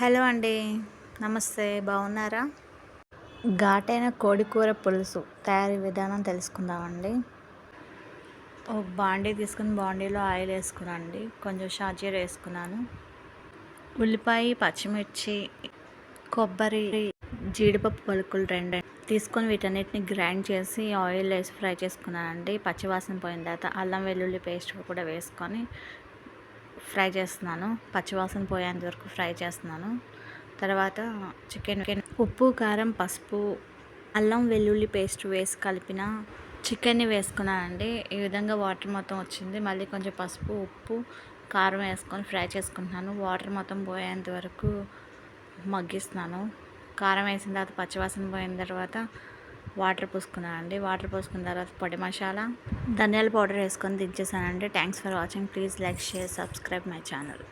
Hello అండి. నమస్తే. బాగున్నారా? ఘాటైన కోడి కూర పులుసు తయారీ విధానం తెలుసుకుందామండి. ఒక బాండీ తీసుకొని బాండీలో ఆయిల్ వేసుకున్నానండి. కొంచెం షాజీర వేసుకున్నాను. ఉల్లిపాయ, పచ్చిమిర్చి, కొబ్బరి, జీడిపప్పు పలుకులు రెండు తీసుకొని వీటన్నిటిని గ్రైండ్ చేసి ఆయిల్ వేసి ఫ్రై చేసుకున్నానండి. పచ్చివాసన పోయిన తర్వాత అల్లం వెల్లుల్లి పేస్ట్ కూడా వేసుకొని ఫ్రై చేస్తున్నాను. పచ్చివాసన పోయేంత వరకు ఫ్రై చేస్తున్నాను. తర్వాత చికెన్ ఉప్పు, కారం, పసుపు, అల్లం వెల్లుల్లి పేస్ట్ వేసి కలిపిన చికెన్ని వేసుకున్నానండి. ఈ విధంగా వాటర్ మొత్తం వచ్చింది. మళ్ళీ కొంచెం పసుపు, ఉప్పు, కారం వేసుకొని ఫ్రై చేసుకుంటున్నాను. వాటర్ మొత్తం పోయేంత వరకు మగ్గిస్తున్నాను. కారం వేసిన తర్వాత పచ్చివాసన పోయిన తర్వాత వాటర్ పోసుకున్నానండి. వాటర్ పోసుకున్న తర్వాత పొడి మసాలా, ధనియాల పౌడర్ వేసుకొని దించేసానండి. Thanks for watching. Please like, share, subscribe my channel.